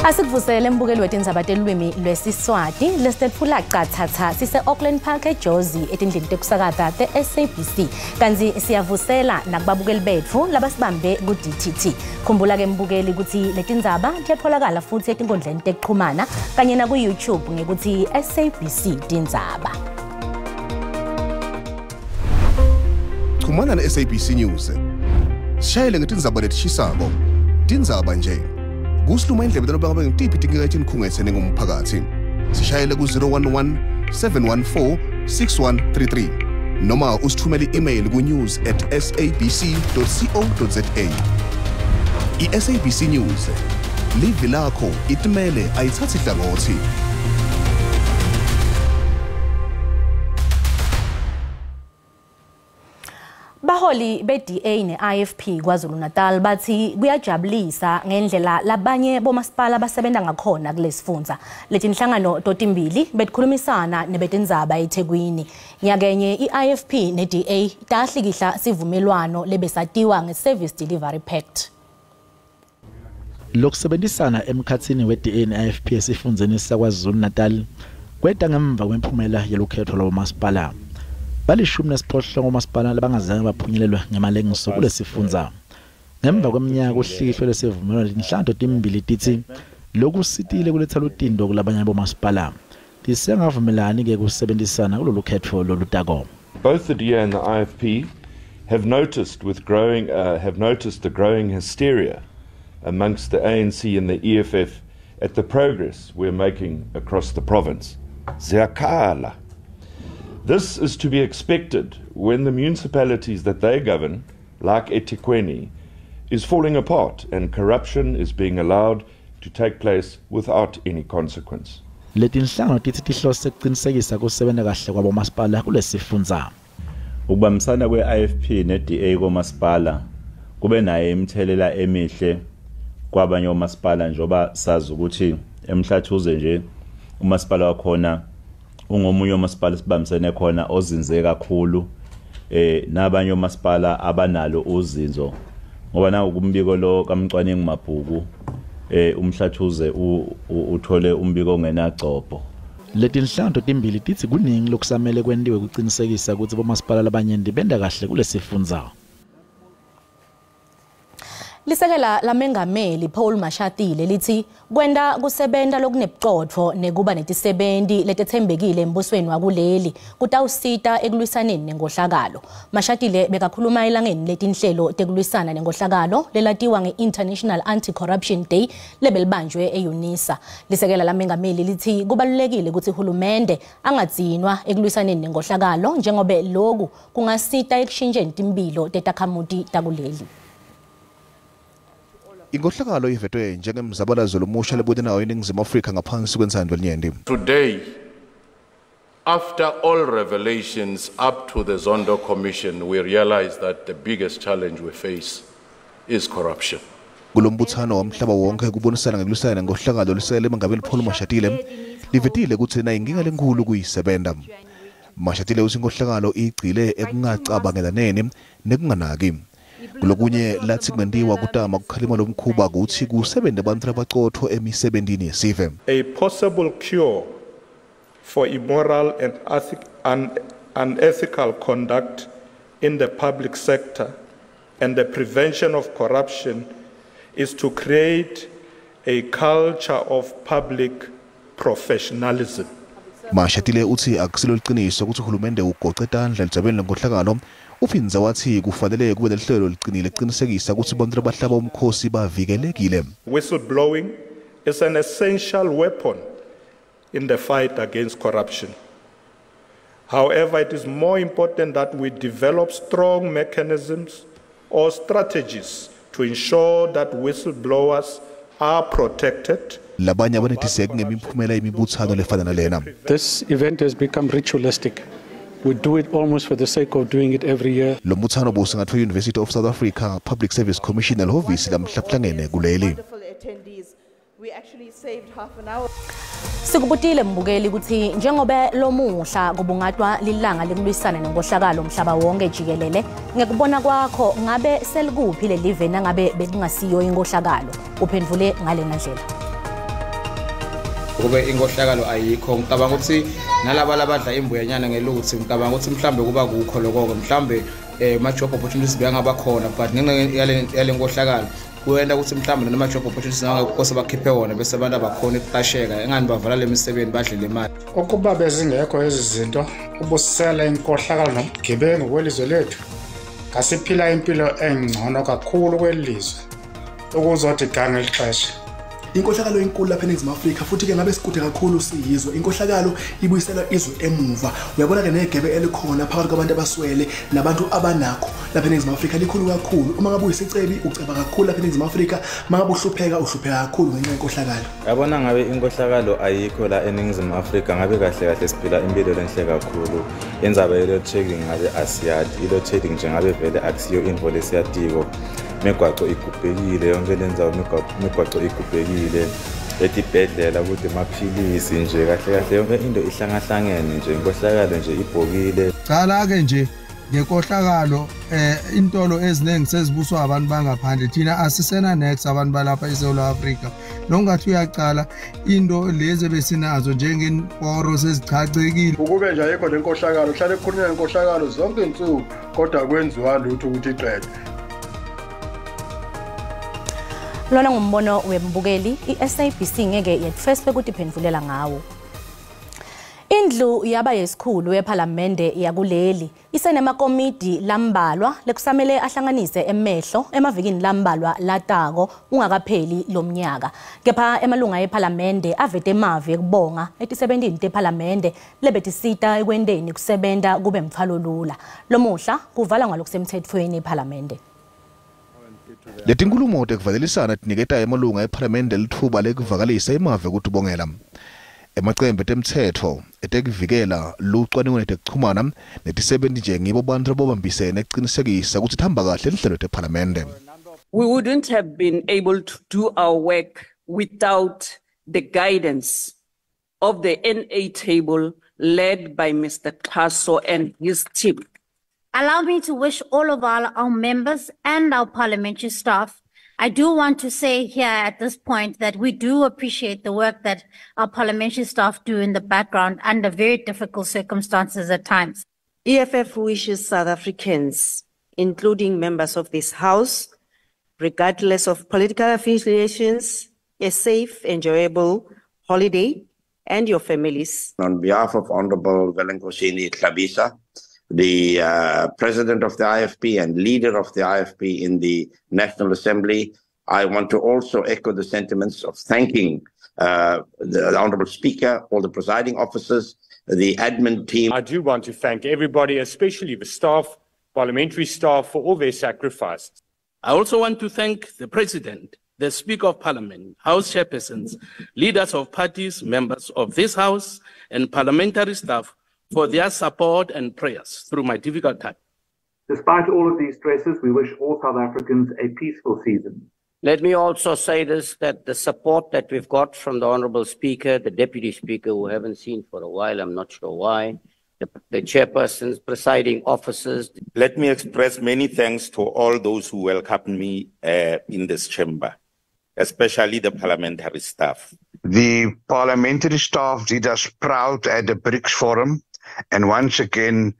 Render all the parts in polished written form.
Asikuvusele mbukeli wetindzaba telulwimi lwesiswati lesitfula qathatha sise Auckland Park eJozi etindlini tekusakata te-SABC kanzi siyavusela nakubabukeli betfu labasibambe ku-DTT. Khumbula ke mbukeli ukuthi letindzaba tiyatfolakala futhi etinkondleni tekuchumana kanye na ku-YouTube ngekuthi SABC Tindzaba. Chumana na SABC News. Shayele ngetindzaba letishisako. Tindzaba nje. Kusiluma indlebe lobanga ngitipi tingekethi nikhungetse ngumphakathi. Sishayele ku 011 714 6133 noma usithumele email ku news@sabc.co.za. iSABC News live lakho itimele ayithathi hlangothi. Baholi be-DA ne-IFP KwaZulu-Natal bathi kuyajabulisa ngendlela labanye bomasipala abasebenza ngakhona kulesifundza. Leti inhlangano totimbili betikhulumisana nebetindzaba eThekwini. Nyakenye i-IFP ne-DA tahlikihla sivumelwano lebesatiwa nge-Service Delivery Pact. Lokusebenzisana emkhathini we-DA ne-IFP esifundzeni saKwaZulu-Natal kwenta ngemva kwemphumela yelukhetho lomasipala. Balishumi nesiphohlongo omasipala labangazange baphunyelelwe ngemalengiso kulesifundza. Ngemva kweminyaka kuhlikihlwe lesivumelwano inhlanto timbili tithi lokusitile kuletha lutindo kulabanye bomasipala. Tisengavumelani ke kusebenzisana kulolukhetho lolutako. Both the DA and the IFP have noticed the growing hysteria amongst the ANC and the EFF at the progress we're making across the province. Ziyakhala. This is to be expected when the municipalities that they govern, like eThekwini, is falling apart and corruption is being allowed to take place without any consequence. Letinhlangano tithi tihlose ukuqinisekisa kusebenza kahle kwabomasipala kulesifundza. Ukubambisana kwe-IFP ne-DA komasipala kube naye imithelela emihle kwabanye omasipala njoba sazi ukuthi emhlathuze nje umasipala wakhona ungomunye omasipala sibambisene khona ozinze kakhulu nabanye omasipala abanalo uzinzo ngoba na ukumbiko lo kamcwaningi mabhuku umhlathuze uthole umbiko ongenagcopho. Letinhlanto timbili tithi kuningi lokusamele kwendiwe kuqinisekisa ukuthi bomasipala labanyenti benda kahle kulesifundza. Lisekela lamengameli Paul Mashatile lithi kwenda kusebenta lokunebucotfo nekuba netisebenzi letethembekile embusweni wakuleli kutawusita ekulwisaneni nengohlakalo. Mashatile bekakhuluma elangeni letinhlelo tekulwisana nengohlakalo lelatiwa nge-International Anti-Corruption Day lebelibanjwe eUNISA. Lisekela lamengameli lithi kubalulekile ukuthi uhulumende angadzinwa ekulwisaneni nengohlakalo njengobe loku kungasita ekushintsheni timpilo tetakhamuti takuleli. Ingohlakalo ivetwe njengemzabalazo lomusha lebudinawo eNingizimu Afrika ngaphansi kwensandlo elinyenti. Today, after all revelations up to the Zondo Commission, we realize that the biggest challenge we face is corruption. Kulombuthano womhlaba wonke kubonisana ngekulwisana ngohlakalo lisele mangabeli Paul Mashatile livetile ukuthi na inkinga lenkulu kuyisebenta. Mashatile uthi ngohlakalo igcile ekungacabangelaneni nekunganaki. Kulokunye lathi kwendiwa kutama kukhalima lomkhuba ukuthi kusebenze abantu abaqotho emisebenzini yesive. A possible cure for immoral and unethical conduct in the public sector and the prevention of corruption is to create a culture of public professionalism. Mashatile uthi akusilo liqiniso ukuthi uhulumende ugoqe tandla lijabeni ngohlakalo. Ufinza wathi kufanele kube lehlelo liqinile liqinisekisa ukuthi abantu abahlaba umkhosi bavikelekile. Whistleblowing is an essential weapon in the fight against corruption. However, it is more important that we develop strong mechanisms or strategies to ensure that whistleblowers are protected. Labanye abanetiseke ngemiphumela yemibuthano lefana nalena. This event has become ritualistic. We do it almost for the sake of doing it every year. Lo mbuthano bosingathwe University of South Africa Public Service Commission elovisi lamhlahlangene kuleli. Sikubutile mbukeli ukuthi njengoba lomuhla kubungatwa lilanga lekulwisana nengohlakalo umhlaba wonke jikelele ngekubona kwakho ngabe selikuphi lelive nangabe bekungasiyo ingohlakalo uphendvule ngale ndlela. kube inkohlakalo ayikho ngicabanga ukuthi nalabo labadla imbuyenyana ngeluthi ngicabanga ukuthi mhlambe kuba kukho lokho mhlambe ama-job opportunities bengaba khona but ngenxa yale nkohlakalo kuyenda ukuthi mhlambe noma job opportunities ngakho bakhiphe wona bese abantu abakhona ukuqasheka engani bavala le misebenzi badle le mali ukuba bezingekho ezizinto ubusela inkohlakalo nobugebengu kwelizwe lethu ngasiphila impilo engcono kakhulu kwelizwe ukuzothi gange ixesha inkohlakalo enkulu lapha eNingizimu Afrika futhi ke ngabe sikude kakhulu siyizwe inkohlakalo ibuyisela izwe emuva uyabona ke negebe elikhona phakathi kwabantu abaswele nabantu abanakho lapha eNingizimu Afrika likhulu kakhulu uma ngabe uyisicebi uceba kakhulu lapha eNingizimu Afrika mangabe uhlupheka kakhulu ngenxa yenkohlakalo yabona ngabe inkohlakalo ayikho la eNingizimu Afrika ngabe kahle siphila impilo lenhle kakhulu indzaba ye checking ngabe asiyadi ilo checking nje ngabe vele akusiyo info lesiyatiko migwaqo igubhekile yonke lenzawo migwaqo igubhekile etibhedlela ukuthi maphilisi nje kahle yonke into ihlangahlangene nje inkohlakalo nje ibhokile cala ke nje ngenkohlakalo intolo eziningi sezibuswa abantu bangaphandle thina asisena next abantu balapha eSouth Africa longathi uyaqala into lezi besinazo njengemporo sezichacekile ukube nje ayikho lenkohlakalo hlale kukhulunywa ngenkohlakalo zonke insuku kodwa kwenziwa lutho ukuthi iqedwe lona ngumbono wembukeli iSABC ngeke yetfirst ukuthi iphendvulela ngawo Indlu yaba yesikhulu yePhalamende yakuleli isenemakomidi lambalwa lekusamele ahlanganise emehlo emavikini lambalwa latako ungakapheli lomnyaka kepha emalunga yePhalamende avete emavi ekubonga etisebentini tePhalamende lebetisita ekwendeni kusebenta kube mthwalo lula lomuhla kuvala ngalokusemthethweni ePhalamende Letinkulumo tekuvalelisana tiniketa emalunga ePhalamende lithuba lekuvakalisa emave ukuthi ubongela emacembe temthetho etekuvikela lucwaningo netekuchumana netisebenti nje ngibo bantu abobambisene ekuqinisekisa ukuthi thamba kahle lihlelo tePhalamende. We wouldn't have been able to do our work without the guidance of the NA table led by Mr. Tasso and his team. Allow me to wish all of our members and our parliamentary staff. I do want to say here at this point that we do appreciate the work that our parliamentary staff do in the background under very difficult circumstances at times. EFF wishes South Africans, including members of this House, regardless of political affiliations, a safe, enjoyable holiday and your families. On behalf of Honorable Velenkosini Tlhabisa, the president of the IFP and leader of the IFP in the National Assembly, I want to also echo the sentiments of thanking the Honorable Speaker, all the presiding officers, the admin team. I do want to thank everybody, especially the staff, parliamentary staff, for all their sacrifices. I also want to thank the President, the Speaker of Parliament, House chairpersons, leaders of parties, members of this House, and parliamentary staff for their support and prayers through my difficult time. Despite all of these stresses, we wish all South Africans a peaceful season. Let me also say this, that the support that we've got from the Honourable Speaker, the Deputy Speaker, who we haven't seen for a while, I'm not sure why, the chairpersons, presiding officers. Let me express many thanks to all those who welcomed me in this chamber, especially the parliamentary staff. The parliamentary staff did us proud at the BRICS Forum. And once again,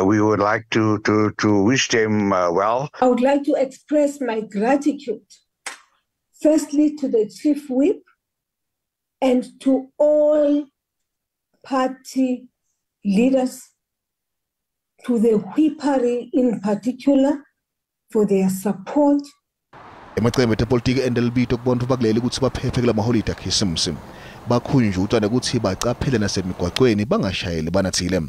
we would like to wish them well. I would like to express my gratitude, firstly to the Chief Whip and to all party leaders, to the Whippery in particular, for their support. Emacembe tepolitiki endelbi tokubona bakuleli ukuthi baphephe kula maholide akhisimsim bakhunjutwa ukuthi bacaphele nasemigwaqweni bangashayeli banathile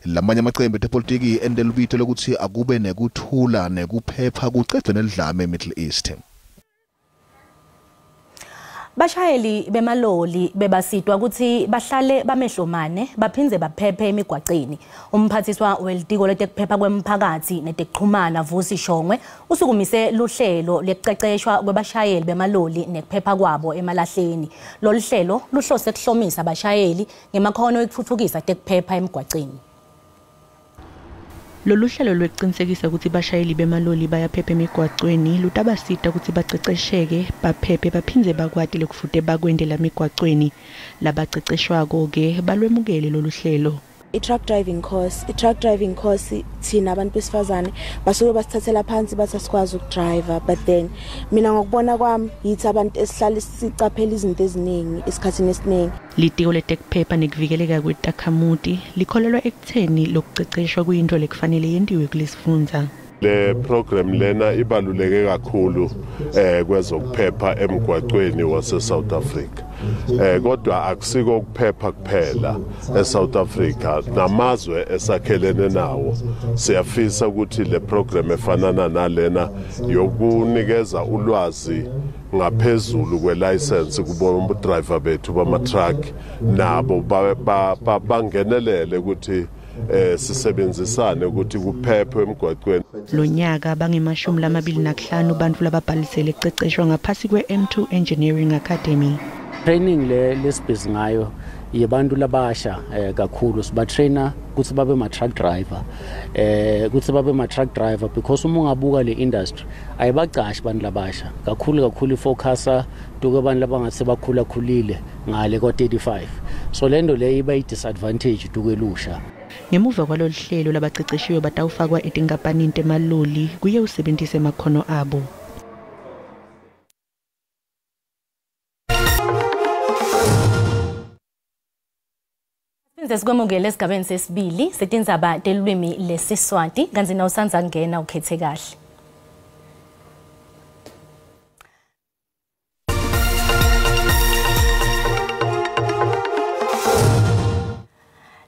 lamanye amacembe tepolitiki endelbi lokuthi akube nekuthula nekuphepha kucedwe nelidlame eMiddle East. Bashayeli bemaloli bebasitwa ukuthi bahlale bamehlomane baphindze baphephe emigwaqeni. Umphathiswa welitiko letekuphepha kwemphakathi netekuxhumana Vusi Shongwe usukumise luhlelo lekuqeqeshwa kwebashayeli bemaloli nekuphepha kwabo emalahleni. Lolu hlelo luhlose ukuhlomisa abashayeli ngemakhono ekuthuthukisa tekuphepha emigwaqeni. Lolu hlelo lweqinisekisa ukuthi bashayeli bemaloli bayaphepha emigwaqweni lutabasita ukuthi baqeqesheke baphephe baphindze bakwati lokufute bakwendela emigwaqweni labaqeqeshwako ke balwemukele lolu hlelo. I-truck driving course thina abantu besifazane basuke basithathela phansi bathi asikwazi ukudriver, but then mina ngokubona kwami yithi abantu esihlala sicaphela izinto eziningi esikhathini esiningi. Litiko letekuphepha nekuvikeleka kwetakhamuti likholelwa ekutheni lokuqeqeshwa kuyinto lekufanele yendiwe kulesifundza. Le program lena ibaluleke kakhulu kwezokuphepha emgwaqweni wase South Africa. Kodwa akusiko ukuphepha kuphela eSouth Africa, namazwe esakhelene nawo. Siyafisa ukuthi le program efanana nalena yokunikeza ulwazi ngaphezulu kwelicense kubo driver bethu bama truck nabo bangenelele ukuthi sisebenzisane ukuthi kuphephe emgwaqweni. Lo nyaka bangemashumi lamabili nakuhlanu bantu lababhalisele ekuqeqeshwa ngaphasi kwe-M2 Engineering Academy. Training lesibhizi ngayo yabantu labasha kakhulu sibatrainer ukuthi babe ma-truck driver because uma ungabuka le industry ayibacashi abantu labasha kakhulu ifocusa duke abantu labangathi bakhulakhulile ngale kwa-35, so lento le iba yi-disadvantage duke lusha. Ngemuva kwalolu hlelo labaqeqeshiwe batawufakwa etinkampanini temaloli kuye usebenzise amakhono abo. Sikwamukele esigabeni sesibili setindzaba telulwimi leSiswati kanti na usanza ngena ukhethe kahle.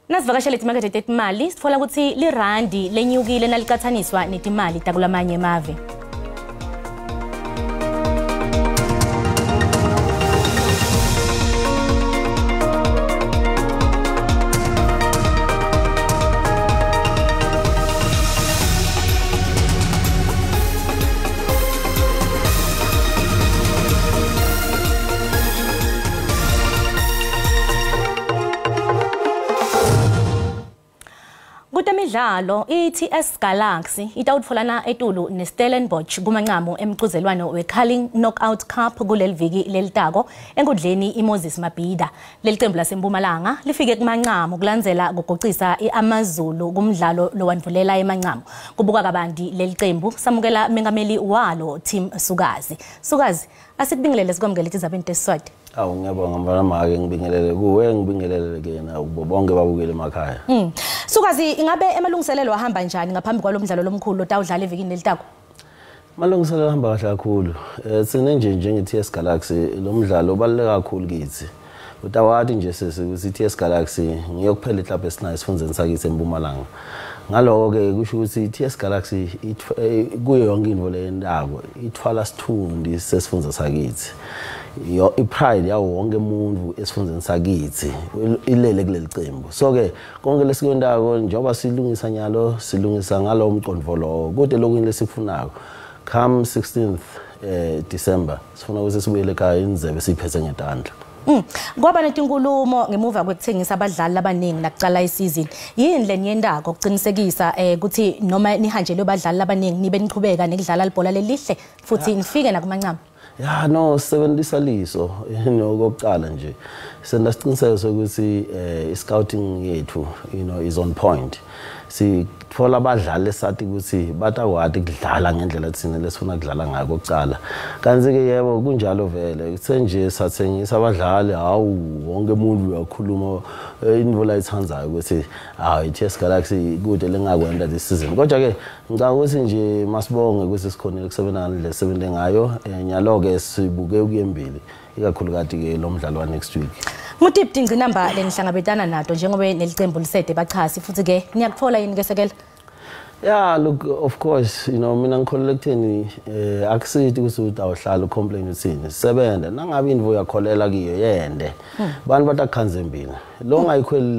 Nasivakashele timakethe tetimali sitfola ukuthi lirandi lenyukile nalicathaniswa netimali takulamanye emave. Kutemidlalo iTS Galaxy itawutfolana etulu neStellenbosch kumancamo emquzelwano weCurling Knockout Cup kuleli viki lelitako enkundleni iMoses Mabhida. Leli qembu laseMpumalanga lifike kumancamo kulandzela kugucisa iAmazulu kumdlalo lowandvulela emancamo. Kubuka kabandi leli qembu samukela mengameli walo teSiswati. Sukazi asikubingelele sikwamukele tindzabeni teSiswati. Ngiyabonga mfana make ngibingelele kuwe ngibingelele kena kubo bonke babukele emakhaya. Sukazi ingabe emalungiselelo ahamba njani ngaphambi kwalomdlalo lomkhulu otawudlala evikini lelitako? Malungiselelo ahamba kahle kakhulu. Sine njengeTS Galaxy lo mdlalo ubaluleke kakhulu kithi. Utawati nje sesi TS Galaxy ngiyokuphela iClub esinayo esifundzeni sakithi eMpumalanga. Ngaloko ke kusho ukuthi TS Galaxy kuyo yonke into leyendako ithwala sithundi sesifundza sakithi. I-pride yawo wonke umuntu esifundzeni sakithi ilele kuleli qembu. So ke konke lesikwendako njengoba silungisa nyalo silungisa ngalo umqondvo lo kodwa lokho lesikufunako come 16th December sifuna ukuthi sibuyele ekhaya indzebe siphethe ngetandla. Kwaba netinkulumo ngemuva kwekuthengisa abadlali abaningi nakucala isizini. Yini lenyendako ukuqinisekisa ukuthi noma nihanjelwe abadlali abaningi nibe niqhubeka nekudlala libhola lelihle futhi nifike nakumancamo? Ya no sebenzisa liso kokuqala nje senza isiqiniseko sokuthi scouting yethu is on point. Sithola abadlali esathi ukuthi batakwati ukudlala ngendlela thina lesifuna ukudlala ngayo kokuqala. Kanti ke yebo kunjalo vele kuthenje sathengisa abadlali hawu wonke umuntu uyakhuluma into la ithanzayo ukuthi iTS Galaxy kude lengakwenda this season. Kodwa ke ngicabanga ukuthi nje masibonge ukuthi sikhonile kusebenza le sebenze ngayo nyalo ke sibuke ukuyembili ikakhulukati ke lo mdlalo wa next week. Ngutiphi ingcinamba lenihlangabetana nato njengoba nelicembu lisede bachasi futhi ke niyakuthola yini ke sekela? Yeah, look, of course, mina ngikholelwa ekutheni akusithi ukuthi awuhlala ucomplain uthini. Sebenza nangabe indvo yakholela kiyo yende. Bantu batakhanze empini. Lo ngayikhweli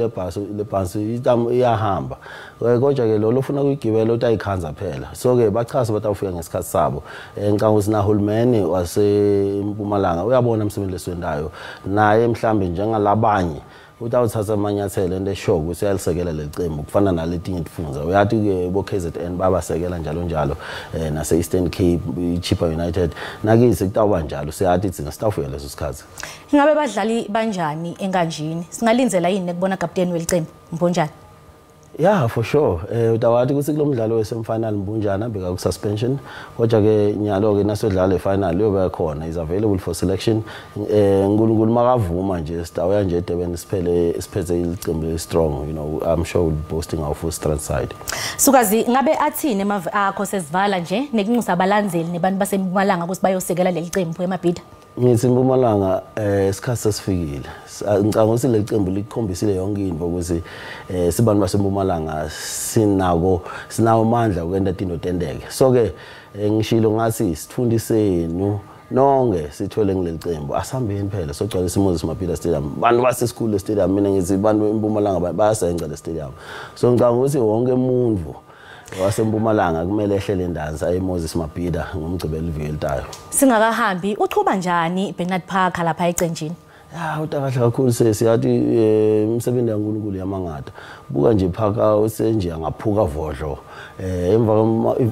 lebhasi iyahamba. Kodwa ke lo ufuna ukugibela utayikhanza phela. So ke bachasi batawufika ngesikhathi sabo. Ngicabanga ukuthi nahulumeni waseMpumalanga uyabona umsebenzi leswendayo. Naye mhlambe njengalabanye utawuthatha amanyathelo and eshow ukuthi uyalisekela leqembu kufana naletinye tifunza uyathi ke bo KZN babasekela njalo njalo nase Eastern Cape Chippa United nakise kutawuba njalo siyathi thina sitawufika leso sikhathi. Ingabe badlali banjani enkanjini singalinzela yini nekubona captain welicembu Mbonjana? Yeah, for sure. Utawati ukuthi kulomdlalo wesemfinal Mbunjana beka ku suspension. Kodwa ke nyalo ke nasodlala efinal yoba khona is available for selection. Ngulungulu makavuma nje sitawuya nje Durban siphethe ilicembu strong, you know. I'm sure we'll boasting our full strength side. Sukazi ngabe athini emavi akho sesivala nje nekunxusa abalandzeli nebantu baseMpumalanga ukuthi bayosekela lelicembu eMabhida? Ngithi Mpumalanga isikhathi sesifikile. Ngicabanga ukuthi lelicembu likhombisile yonke into ukuthi sibantu baseMpumalanga sinawo amandla ukwenda into tendeke. So ke ngishilo ngathi sifundiseni nonke sithole ngilelicembu asihambeni phela sogcwalisa iMoses Mabhida Stadium. Bantu basesikhulu stadium mina ngithi bantu eMpumalanga bayasenza le stadium. So ngicabanga ukuthi wonke umuntu waseMpumalanga kumele ehlele indanza eMoses Mabhida ngomgcibelo iviki elitayo. Singakahambi uchuba njani Bernard Park lapha ecenjini? Ya utakahle kakhulu siyathi umsebenzi kaNkulunkulu yamangada. Buka nje phaka usenje angaphuka vodlo. Emva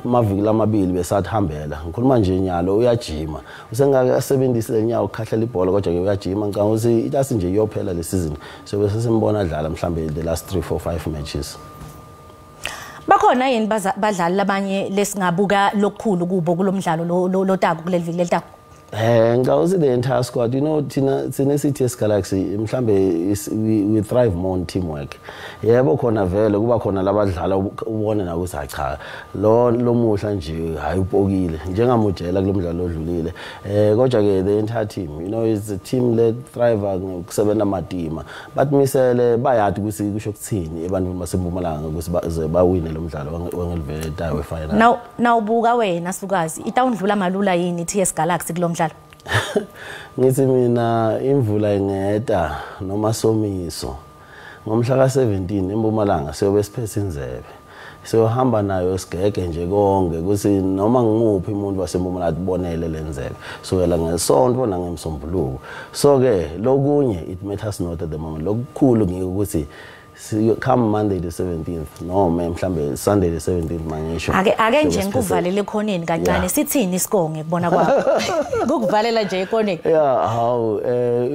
kwamaviki lamabili besathi hambela. Ngikhuluma nje nyalo uyajima. Usengakasebenzisa lenyawo ukhahlela ibhola kodwa ke uyajima ngicanga ukuthi itasi nje iyophela le season. So bese simbona adlala mhlambe the last 3 4 5 matches. Bakhona yini badlali labanye lesingabuka lokukhulu kubo kulomdlalo lotaku kuleli viki lelitaku? Ngawuzi the entire squad, you know, tina CTS Galaxy mhlambe we thrive more on teamwork. Yebo khona vele kuba khona labadlala ubone na ukuthi cha lo muhla nje hayipokile njengamujela kulomdlalo odlulile. Kodwa ke the entire team, you know, is a team led thrive ngokusebenza amadima. But misele bayathi ukuthi kusho kuthini ebantwini baseMpumalanga ukuthi bawine lo mdlalo wangelivele tayo final. Now buka wena Sukazi itawundlula malula yini TS Galaxy kulomdlalo? Ngithi mina imvula ingeda noma somiso ngomhla ka17 eMpumalanga siyobe siphethe inzebe siyohamba nayo sigege nje konke ukuthi noma ngimuphi umuntu waseMpumalanga atibonele lenzebe sokela ngesonto nangemsombuluko. So ke lokunye it matters not at the moment lokukhulu ngike ukuthi come Monday the 17th no mhlambe Sunday the 17th mangisho ake nje ngikuvalele ekhoneni kancane sithini isikonge kubona kwakho ukuvalela nje ekhoneni how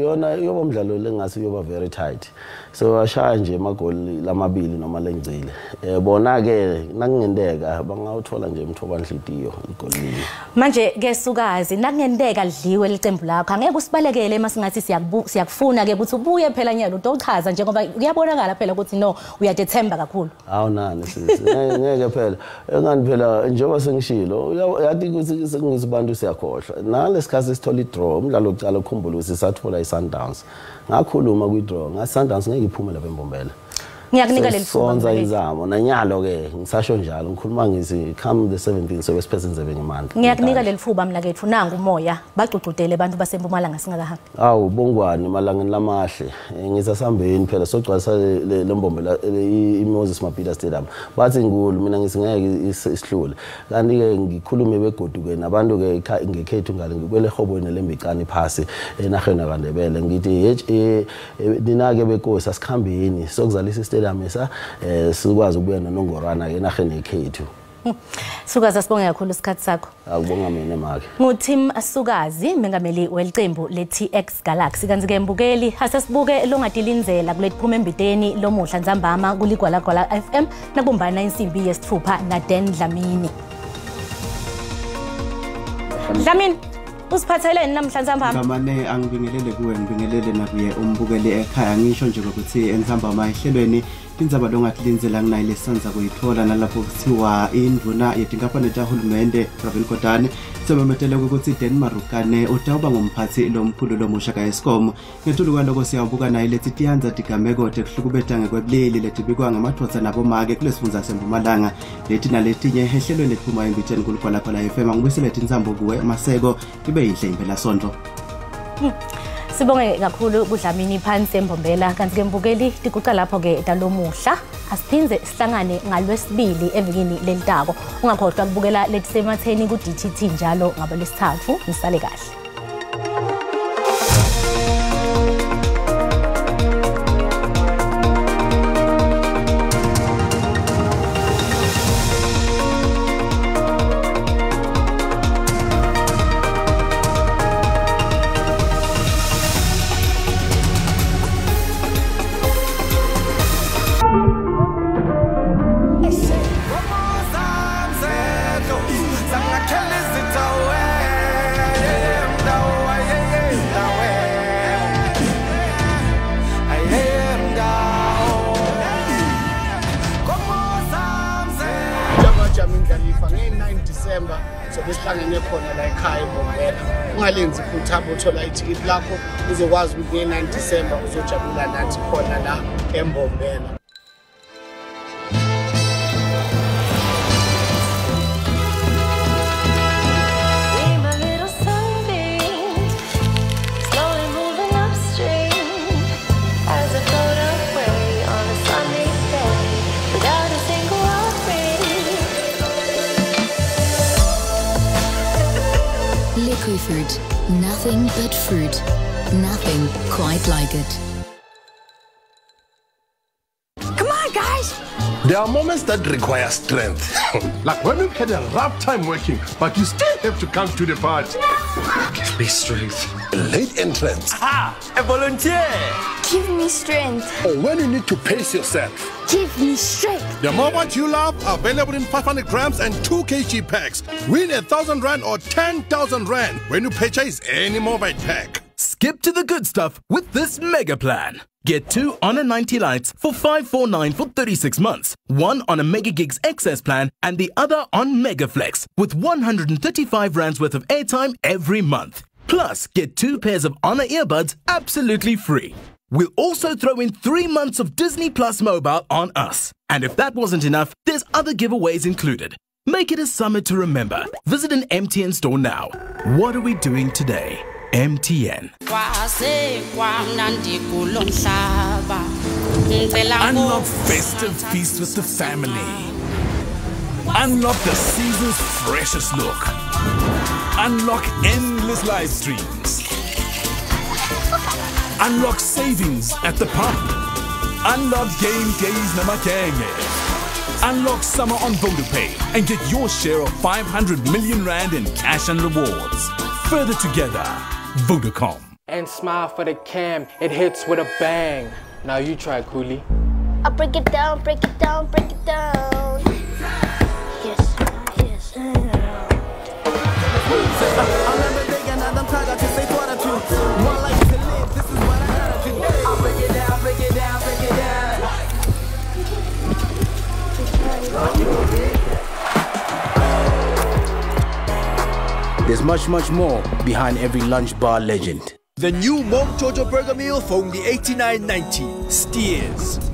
yona yoba umdlalo lengasi yoba very tight so ashaya nje amagoli lamabili noma lengcile bona ke nakungendeka bangawuthola nje umthobanhlitiyo igolini manje ke Sukazi nakungendeka lidliwe licembu lakho angeke usibalekele masingathi siyakufuna ke ukuthi ubuye phela nyalo utochaza njengoba kuyabonakala phela ukuthi no uyadethemba kakhulu. Awunani sisi ngeke phela engani phela njengoba sengishilo yathi ukuthi sengizibantu siyakhohlwa nalesikhathi sithola idraw umdlalo oqala ukukhumbula ukuthi sathola iSundowns ngakhuluma kwidraw ngaSundowns ngeke iphume lapha eMbombela. Ngiyakunika leli thuba sonza izamo nanyalo ke ngisasho njalo ngikhuluma ngithi come the 17th so besiphethe inzebe ngemandla. Ngiyakunika leli thuba mina kethu nanga umoya bagcugcudele abantu baseMpumalanga singakahambi. Awu bongwane malangeni lamahle ngisasambeni phela sogcwalisa leMbombela iMoses Mabhida Stadium bathi ngulu mina ngithi ngeke isihlule kanti ke ngikhulume begoduke nabantu ke ngekhethu ngale ngikwele hobweni lembicani phasi enahena kaNdebele ngithi dinake bekosi asikhambeni sokuzalisa stadium esa sikwazi ukubuya noNongorwana enaheni ekhethu. Sukazi sibonge kakhulu isikhathi sakho. Akubonga mina emakhe. Ngutim Sukazi mengameli welicembu leTX Galaxy kanti ke mbukeli asesibuke longadilindlela kulethiphume embideni lomuhla nzambama kuligwalagwala FM nakumbana insimbi yesithupha naDen Dlamini. Dlamini usiphatheleni namhlanje nzambama? Ngamane angibingelele kuwe ngibingelele nakuye umbukeli ekhaya ngisho nje ukuthi enzambama ehlelweni Tindzaba longakulinzela nginayo lesanza kuyithola nalapho kuthiwa induna yetinkampani tahulumende Pravin Kotane sebemetele ukuthi Den Marukane utawuba ngomphathi lomkhulu lomusha kaEskom ngentuluka lokho siyabuka nayo lethi tihanza tigameko tekuhlukubeta ngekwebulili letibikwa ngamadvodza nabomake kulesifundza seMpumalanga lethi naletinye ehlelweni liphuma embitheni kuligwalagwala FM ngibuyisele Tindzambo kuwe Maseko ibe yinhle impela sonto. Sibonge kakhulu kuDlamini phansi eMbombela kanti ke mbukeli tiguqa lapho ke dalomuhla asiphinze sihlangane ngalwesibili evikini lelitako ungakhohlwa ukubukela lethi sematheni ku DTT njalo ngabo lesithathu nisale kahle. uhlangene khona la ekhaya eMbombela ungalenzi futhi uthola ithikithi lakho uzokwazi ukuthi nge-9 December uzojabula nathi khona la eMbombela. Fruit. Nothing but fruit. Nothing quite like it. Come on, guys! There are moments that require strength. Like when you've had a rough time working, but you still have to come to the party. Give me strength. A late entrance. Ah, a volunteer. Give me strength. Or when you need to pace yourself. Give me strength. The Mobile You Love available in 500 grams and 2 kg packs. Win 1,000 Rand or 10,000 Rand when you purchase any mobile pack. Skip to the good stuff with this mega plan. Get 2 Honor 90 lights for 549 for 36 months. One on a Mega Gigs XS plan and the other on Mega Flex with 135 Rands worth of airtime every month. Plus, get 2 pairs of Honor earbuds absolutely free. We'll also throw in 3 months of Disney Plus Mobile on us. And if that wasn't enough, there's other giveaways included. Make it a summer to remember. Visit an MTN store now. What are we doing today? MTN. Unlock festive feasts with the family. Unlock the season's freshest look. Unlock endless live streams. Unlock savings at the pump. Unlock game days namakenge. Unlock summer on VodaPay and get your share of 500 million Rand in cash and rewards. Further together, Vodacom. And smile for the cam, it hits with a bang. Now you try, Cooley. I'll break it down, break it down, break it down. Yes, yes. I remember thinking that I'm tired of teSiswati. One life to live, this is what I gotta do. I'll break it down, break it down, break it down. There's much, much more behind every lunch bar legend. The new Mom Jojo Burger Meal for only $89.90. Steers.